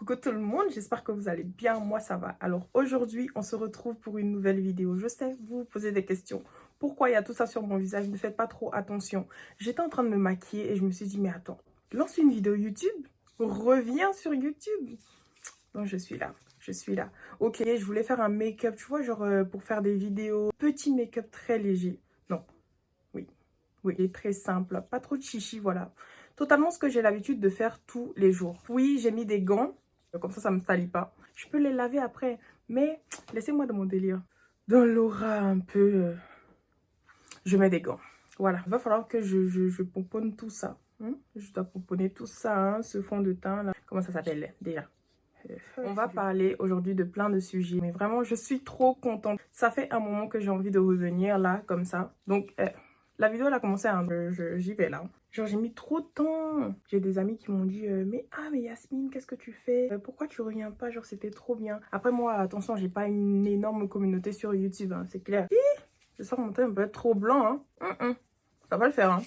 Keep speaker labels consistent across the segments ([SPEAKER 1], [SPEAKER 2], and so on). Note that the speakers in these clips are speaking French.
[SPEAKER 1] Coucou tout le monde, j'espère que vous allez bien, moi ça va. Alors aujourd'hui, on se retrouve pour une nouvelle vidéo. Je sais, vous vous posez des questions. Pourquoi il y a tout ça sur mon visage? Ne faites pas trop attention. J'étais en train de me maquiller et je me suis dit, mais attends, lance une vidéo YouTube, reviens sur YouTube. Donc je suis là, je suis là. Ok, je voulais faire un make-up, tu vois, genre pour faire des vidéos. Petit make-up très léger. Non, oui, oui, et très simple, pas trop de chichi, voilà. Totalement ce que j'ai l'habitude de faire tous les jours. Oui, j'ai mis des gants. Comme ça ne me salit pas. Je peux les laver après. Mais laissez-moi dans mon délire. Dans l'aura un peu, je mets des gants. Voilà. Il va falloir que je pomponne tout ça. Je dois pomponner tout ça, ce fond de teint. Là. Comment ça s'appelle déjà? On va parler aujourd'hui de plein de sujets. Mais vraiment, je suis trop contente. Ça fait un moment que j'ai envie de revenir là, comme ça. Donc, la vidéo, elle a commencé, hein. J'y vais là. Genre, j'ai mis trop de temps. J'ai des amis qui m'ont dit, mais Yasmine, qu'est-ce que tu fais? Pourquoi tu reviens pas? Genre, c'était trop bien. Après, moi, attention, j'ai pas une énorme communauté sur YouTube, hein, c'est clair. Je sens mon teint peut être trop blanc, hein. Ça va le faire, hein.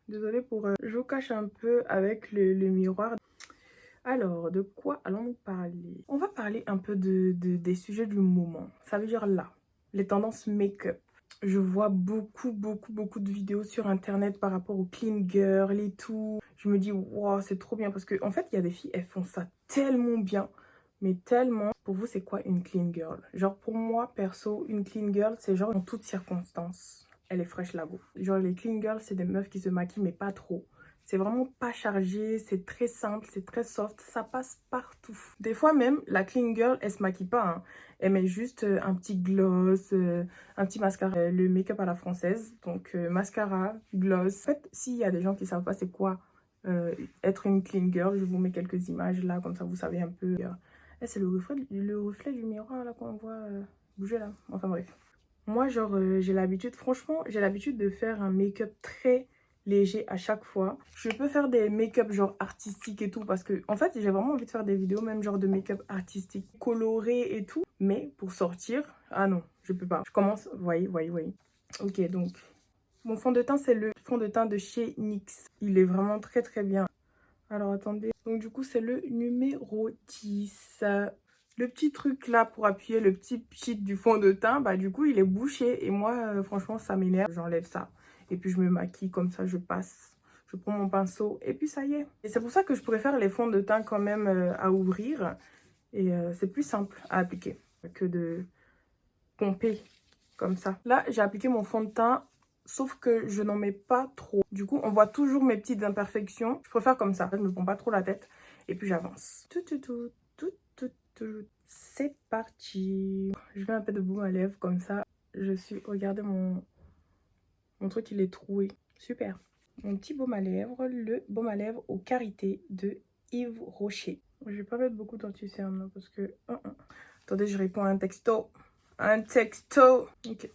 [SPEAKER 1] Désolée pour... je vous cache un peu avec le miroir. Alors, de quoi allons-nous parler? On va parler un peu des sujets du moment. Ça veut dire là, les tendances make-up. Je vois beaucoup de vidéos sur internet par rapport aux clean girl et tout. Je me dis, wow, c'est trop bien parce que en fait, il y a des filles, elles font ça tellement bien, mais tellement. Pour vous, c'est quoi une clean girl? Genre, pour moi, perso, une clean girl, c'est genre en toutes circonstances. Elle est fraîche la go. Genre, les clean girls, c'est des meufs qui se maquillent, mais pas trop. C'est vraiment pas chargé, c'est très simple, c'est très soft, ça passe partout. Des fois même, la clean girl, elle se maquille pas, hein. Elle met juste un petit gloss, un petit mascara, le make-up à la française. Donc mascara, gloss. En fait, s'il y a des gens qui savent pas c'est quoi être une clean girl, je vous mets quelques images là, comme ça vous savez un peu. C'est le reflet du miroir là qu'on voit bouger là. Enfin bref. Moi, genre, j'ai l'habitude, franchement, j'ai l'habitude de faire un make-up très léger à chaque fois. Je peux faire des make-up genre artistiques et tout parce que, en fait, j'ai vraiment envie de faire des vidéos même genre de make-up artistique, coloré et tout. Mais pour sortir, ah non, je peux pas. Je commence, voyez. Ok, donc, mon fond de teint, c'est le fond de teint de chez NYX. Il est vraiment très bien. Alors, attendez. Donc, du coup, c'est le numéro 10. Le petit truc là pour appuyer le petit pchit du fond de teint, bah du coup il est bouché et moi franchement ça m'énerve. J'enlève ça et puis je me maquille comme ça, je passe, je prends mon pinceau et puis ça y est. Et c'est pour ça que je préfère les fonds de teint quand même à ouvrir et c'est plus simple à appliquer que de pomper comme ça. Là j'ai appliqué mon fond de teint sauf que je n'en mets pas trop. Du coup on voit toujours mes petites imperfections. Je préfère comme ça, je me prends pas trop la tête et puis j'avance. C'est parti. Je mets un peu de baume à lèvres comme ça. Regardez mon truc, il est troué. Super. Mon petit baume à lèvres, le baume à lèvres aux Karité de Yves Rocher. Je vais pas mettre beaucoup d'anti-cerne parce que... Attendez, je réponds à un texto. Un texto. Ok.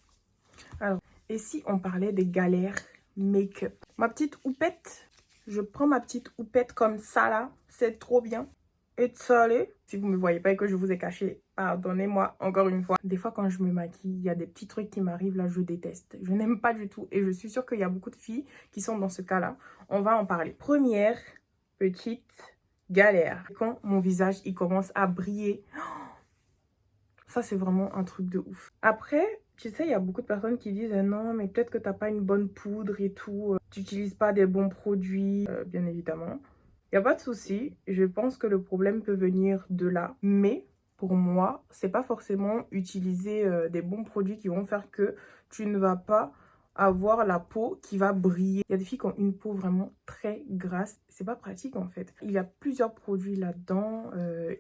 [SPEAKER 1] Alors, et si on parlait des galères make-up? Ma petite houppette. Je prends ma petite houppette comme ça là. C'est trop bien. Et salé. Si vous ne me voyez pas et que je vous ai caché, pardonnez-moi encore une fois. Des fois quand je me maquille, il y a des petits trucs qui m'arrivent là, je déteste. Je n'aime pas du tout et je suis sûre qu'il y a beaucoup de filles qui sont dans ce cas-là. On va en parler. Première petite galère. Quand mon visage il commence à briller. Ça c'est vraiment un truc de ouf. Après, tu sais, il y a beaucoup de personnes qui disent non mais peut-être que tu n'as pas une bonne poudre et tout. Tu n'utilises pas des bons produits, bien évidemment. Il n'y a pas de souci, je pense que le problème peut venir de là. Mais pour moi, c'est pas forcément utiliser des bons produits qui vont faire que tu ne vas pas avoir la peau qui va briller. Il y a des filles qui ont une peau vraiment très grasse. C'est pas pratique en fait. Il y a plusieurs produits là-dedans.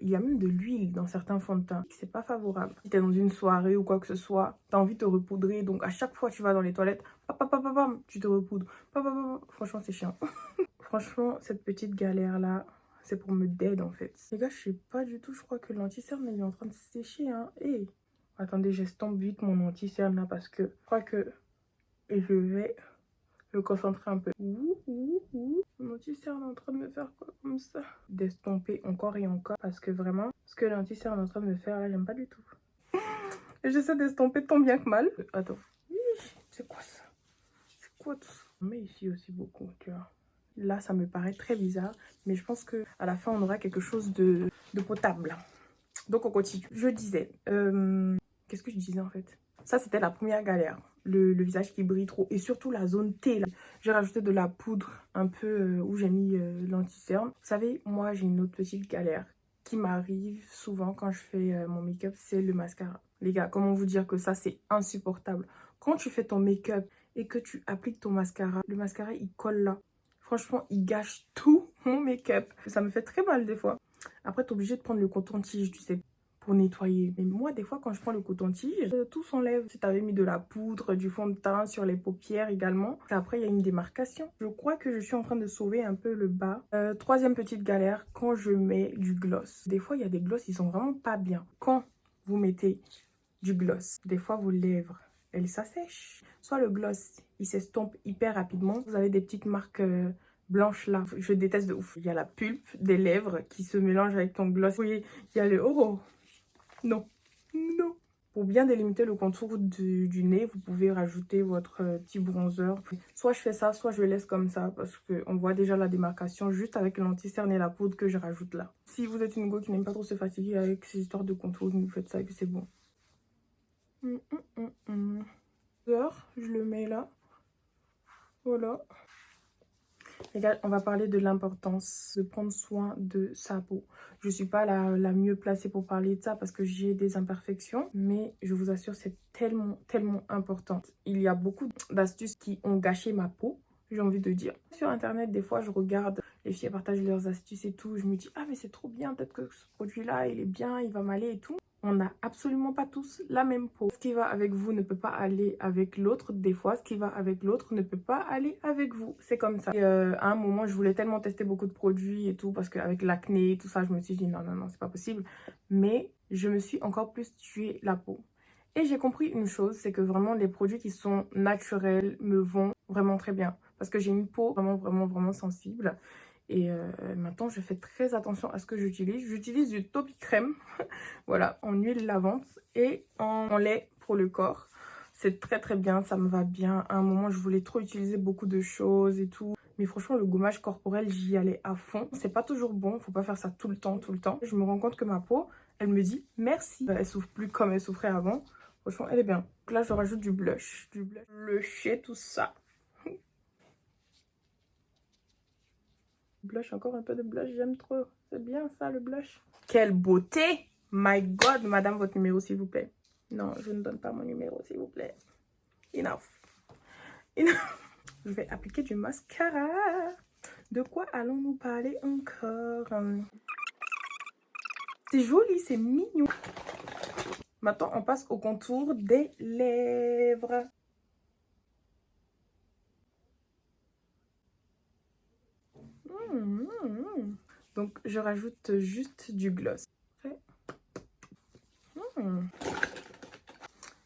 [SPEAKER 1] Il y a même de l'huile dans certains fonds de teint. C'est pas favorable. Si tu es dans une soirée ou quoi que ce soit, tu as envie de te repoudrer. Donc à chaque fois que tu vas dans les toilettes, tu te repoudres. Franchement, c'est chiant. Franchement, cette petite galère-là, c'est pour me dead en fait. Les gars, je sais pas du tout, je crois que l'anti-cerne il est en train de sécher, hein. Hey. Attendez, j'estompe vite mon anti-cerne là parce que je crois que je vais le concentrer un peu. Mon anti-cerne est en train de me faire quoi comme ça? D'estomper encore et encore parce que vraiment, ce que l'anti-cerne est en train de me faire là, j'aime pas du tout. J'essaie d'estomper tant bien que mal. Attends, c'est quoi ça? C'est quoi tout ça? Mais ici aussi beaucoup, tu vois. Là, ça me paraît très bizarre, mais je pense qu'à la fin, on aura quelque chose de potable. Donc, on continue. Je disais, qu'est-ce que je disais en fait? Ça, c'était la première galère. Le visage qui brille trop. Et surtout la zone T. J'ai rajouté de la poudre un peu où j'ai mis l'anti-cerne. Vous savez, moi, j'ai une autre petite galère qui m'arrive souvent quand je fais mon make-up. C'est le mascara. Les gars, comment vous dire que ça, c'est insupportable. Quand tu fais ton make-up et que tu appliques ton mascara, le mascara, il colle là. Franchement, il gâche tout mon make-up. Ça me fait très mal des fois. Après, tu es obligé de prendre le coton-tige, tu sais, pour nettoyer. Mais moi, des fois, quand je prends le coton-tige, tout s'enlève. Si tu avais mis de la poudre, du fond de teint sur les paupières également. Après, il y a une démarcation. Je crois que je suis en train de sauver un peu le bas. Troisième petite galère, quand je mets du gloss. Des fois, il y a des gloss, ils sont vraiment pas bien. Quand vous mettez du gloss, des fois, vos lèvres, elles s'assèchent. Soit le gloss, il s'estompe hyper rapidement. Vous avez des petites marques blanches là. Je déteste de ouf. Il y a la pulpe des lèvres qui se mélange avec ton gloss. Vous voyez, il y a le... Oh, non, non. Pour bien délimiter le contour du nez, vous pouvez rajouter votre petit bronzer. Soit je fais ça, soit je laisse comme ça parce qu'on voit déjà la démarcation juste avec l'anti-cerne et la poudre que je rajoute là. Si vous êtes une go qui n'aime pas trop se fatiguer avec ces histoires de contour, vous faites ça et puis c'est bon. Je le mets là. Voilà. Les gars, on va parler de l'importance de prendre soin de sa peau. Je ne suis pas la mieux placée pour parler de ça parce que j'ai des imperfections. Mais je vous assure, c'est tellement, tellement important. Il y a beaucoup d'astuces qui ont gâché ma peau, j'ai envie de dire. Sur Internet, des fois, je regarde, les filles partagent leurs astuces et tout. Je me dis, ah mais c'est trop bien, peut-être que ce produit-là, il est bien, il va m'aller et tout. On n'a absolument pas tous la même peau. Ce qui va avec vous ne peut pas aller avec l'autre. Des fois, ce qui va avec l'autre ne peut pas aller avec vous. C'est comme ça. Et à un moment, je voulais tellement tester beaucoup de produits et tout. Parce qu'avec l'acné et tout ça, je me suis dit non, non, non, c'est pas possible. Mais je me suis encore plus tué la peau. Et j'ai compris une chose, c'est que vraiment les produits qui sont naturels me vont vraiment très bien. Parce que j'ai une peau vraiment, vraiment, vraiment sensible. Et maintenant, je fais très attention à ce que j'utilise. J'utilise du Topicrème, voilà, en huile lavante et en lait pour le corps. C'est très très bien, ça me va bien. À un moment, je voulais trop utiliser beaucoup de choses et tout. Mais franchement, le gommage corporel, j'y allais à fond. C'est pas toujours bon, faut pas faire ça tout le temps, tout le temps. Je me rends compte que ma peau, elle me dit merci. Elle souffre plus comme elle souffrait avant. Franchement, elle est bien. Donc là, je rajoute du blush. Du blush. Blusher tout ça. Blush, encore un peu de blush, j'aime trop. C'est bien ça, le blush. Quelle beauté! My God, madame, votre numéro, s'il vous plaît. Non, je ne donne pas mon numéro, s'il vous plaît. Enough. Enough. Je vais appliquer du mascara. De quoi allons-nous parler encore? C'est joli, c'est mignon. Maintenant, on passe au contour des lèvres. Donc, je rajoute juste du gloss.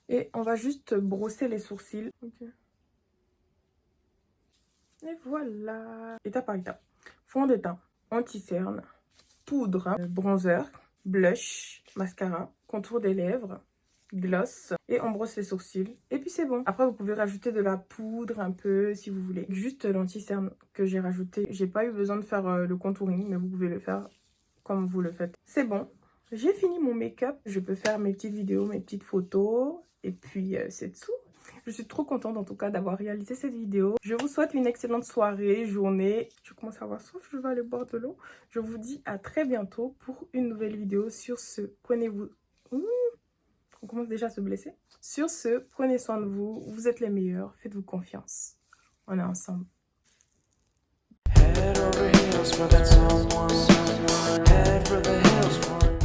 [SPEAKER 1] Et on va juste brosser les sourcils. Okay. Et voilà. Étape par étape. Fond de teint, anti-cerne, poudre, bronzer, blush, mascara, contour des lèvres, gloss. Et on brosse les sourcils. Et puis c'est bon. Après, vous pouvez rajouter de la poudre un peu si vous voulez. Juste l'anti-cerne que j'ai rajouté. J'ai pas eu besoin de faire le contouring, mais vous pouvez le faire comme vous le faites. C'est bon. J'ai fini mon make-up. Je peux faire mes petites vidéos, mes petites photos. Et puis, c'est tout. Je suis trop contente en tout cas d'avoir réalisé cette vidéo. Je vous souhaite une excellente soirée, journée. Je commence à avoir soif, je vais aller boire de l'eau. Je vous dis à très bientôt pour une nouvelle vidéo. Sur ce, prenez-vous... On commence déjà à se blesser. Sur ce, prenez soin de vous. Vous êtes les meilleurs. Faites-vous confiance. On est ensemble. Head over heels for that someone. Head for the hills for